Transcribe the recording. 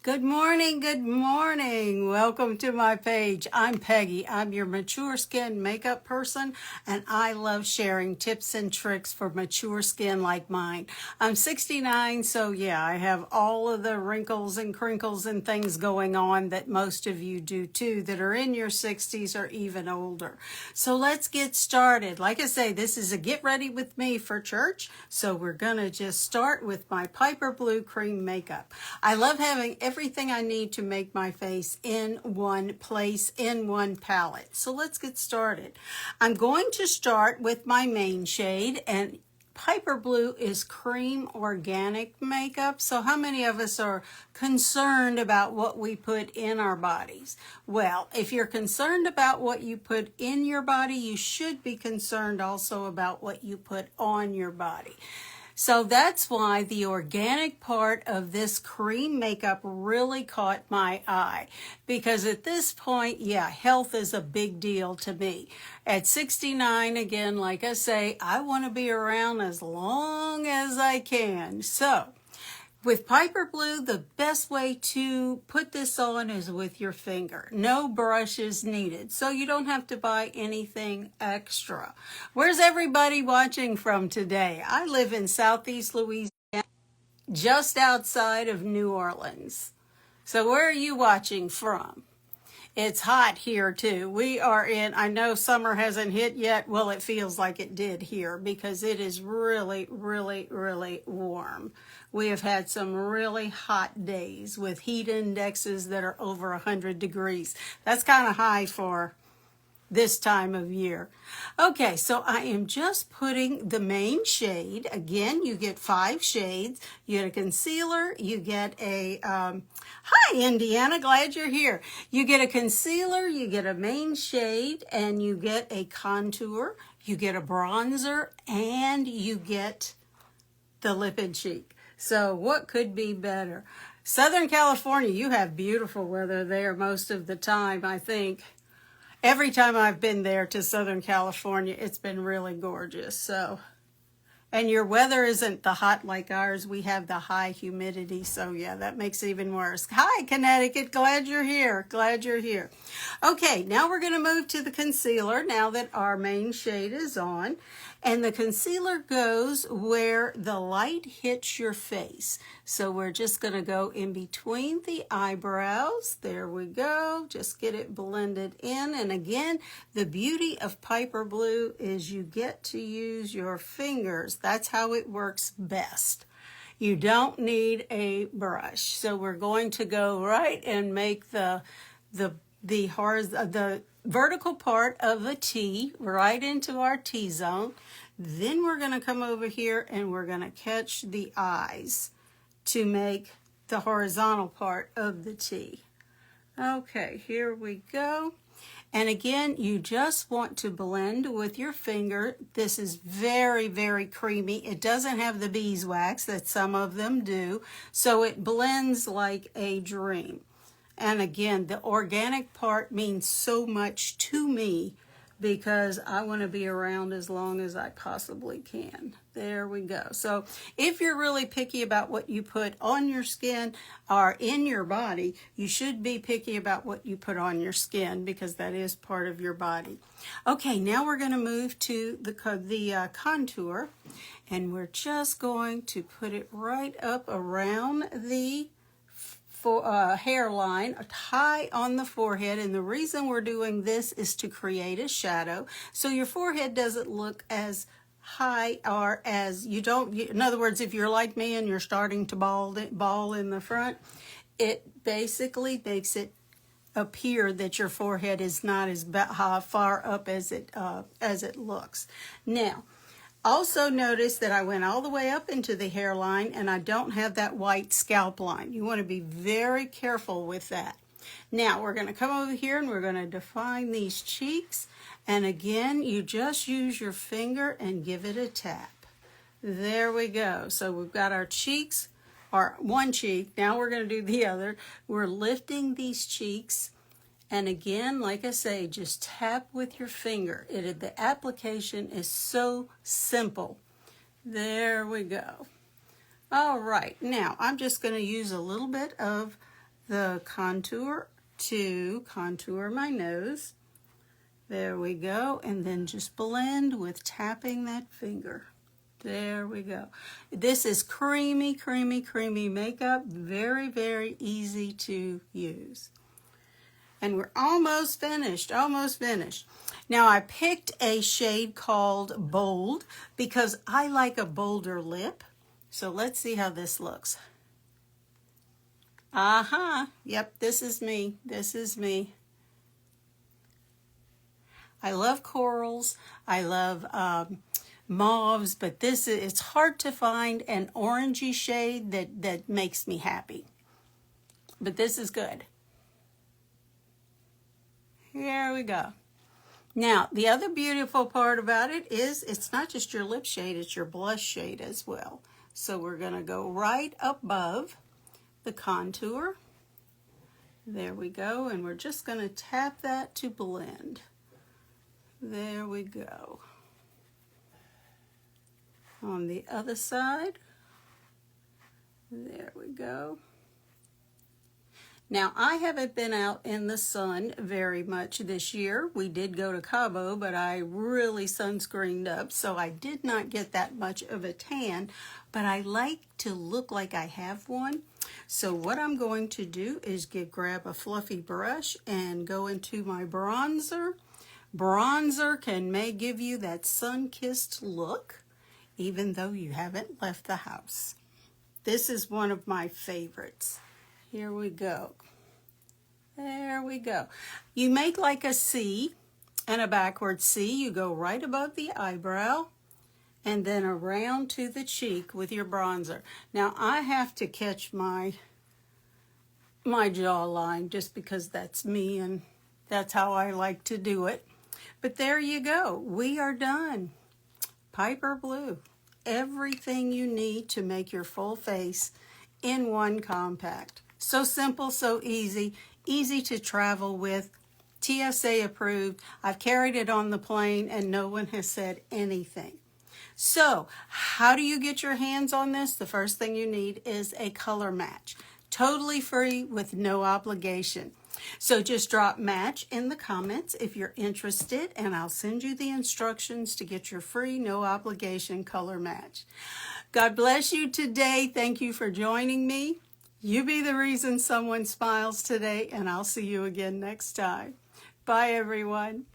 Good morning, good morning. Welcome to my page. I'm Peggy. I'm your mature skin makeup person, and I love sharing tips and tricks for mature skin like mine. I'm 69, so yeah, I have all of the wrinkles and crinkles and things going on that most of you do too, that are in your 60s or even older. So let's get started. Like I say, this is a get ready with me for church, so we're gonna just start with my Piper Blue Cream makeup. I love having everything I need to make my face in one place, in one palette. So let's get started. I'm going to start with my main shade, and Piper Blue is cream organic makeup. So how many of us are concerned about what we put in our bodies? Well, if you're concerned about what you put in your body, you should be concerned also about what you put on your body. So that's why the organic part of this cream makeup really caught my eye. Because at this point, yeah, health is a big deal to me. At 69, again, like I say, I want to be around as long as I can. So with Piper Blue, the best way to put this on is with your finger. No brush is needed, so you don't have to buy anything extra. Where's everybody watching from today? I live in Southeast Louisiana, just outside of New Orleans. So where are you watching from? It's hot here too. We are in, I know summer hasn't hit yet. Well, it feels like it did here because it is really, really, really warm. We have had some really hot days with heat indexes that are over 100 degrees. That's kind of high for this time of year. Okay, so I am just putting the main shade. Again, you get 5 shades. You get a concealer. You get a, hi Indiana, glad you're here. You get a concealer, you get a main shade, and you get a contour. You get a bronzer, and you get the lip and cheek. So what could be better? Southern California, you have beautiful weather there most of the time, I think. Every time I've been there to Southern California, it's been really gorgeous. So, and your weather isn't the hot like ours. We have the high humidity. So yeah, that makes it even worse. Hi, Connecticut. Glad you're here. Glad you're here. Okay, now we're going to move to the concealer now that our main shade is on. And the concealer goes where the light hits your face. So we're just going to go in between the eyebrows. There we go. Just get it blended in. And again, the beauty of Piper Blue is you get to use your fingers. That's how it works best. You don't need a brush. So we're going to go right and make the vertical part of the T right into our T-zone. Then we're going to come over here and we're going to catch the eyes to make the horizontal part of the T. Okay, here we go. And again, you just want to blend with your finger. This is very, very creamy. It doesn't have the beeswax that some of them do, so it blends like a dream. And again, the organic part means so much to me because I want to be around as long as I possibly can. There we go. So if you're really picky about what you put on your skin or in your body, you should be picky about what you put on your skin because that is part of your body. Okay, now we're going to move to the contour, and we're just going to put it right up around the hairline, high on the forehead. And the reason we're doing this is to create a shadow so your forehead doesn't look as high or as you don't. In other words, if you're like me and you're starting to ball in the front, it basically makes it appear that your forehead is not as far up as it looks. Now, also notice that I went all the way up into the hairline and I don't have that white scalp line. You want to be very careful with that. Now we're going to come over here and we're going to define these cheeks. And again, you just use your finger and give it a tap. There we go. So we've got our cheeks, or one cheek. Now we're going to do the other. We're lifting these cheeks. And again, like I say, just tap with your finger. The application is so simple. There we go. All right, now I'm just going to use a little bit of the contour to contour my nose. There we go. And then just blend with tapping that finger. There we go. This is creamy, creamy, creamy makeup. Very, very easy to use. And we're almost finished, almost finished. Now I picked a shade called Bold because I like a bolder lip. So let's see how this looks. Yep, this is me. This is me. I love corals. I love mauves, but it's hard to find an orangey shade that makes me happy. But this is good. Here we go. Now, the other beautiful part about it is it's not just your lip shade, it's your blush shade as well. So we're going to go right above the contour. There we go, and we're just going to tap that to blend. There we go. On the other side, there we go. Now, I haven't been out in the sun very much this year. We did go to Cabo, but I really sunscreened up, so I did not get that much of a tan, but I like to look like I have one. So what I'm going to do is grab a fluffy brush and go into my bronzer. Bronzer may give you that sun-kissed look, even though you haven't left the house. This is one of my favorites. Here we go. There we go. You make like a C and a backward C. You go right above the eyebrow and then around to the cheek with your bronzer. Now I have to catch my jawline just because that's me and that's how I like to do it. But there you go. We are done. Piper Blue. Everything you need to make your full face in one compact. So simple, so easy, easy to travel with, TSA approved. I've carried it on the plane and no one has said anything. So how do you get your hands on this? The first thing you need is a color match. Totally free with no obligation. So just drop match in the comments if you're interested and I'll send you the instructions to get your free no obligation color match. God bless you today. Thank you for joining me. You be the reason someone smiles today, and I'll see you again next time. Bye, everyone.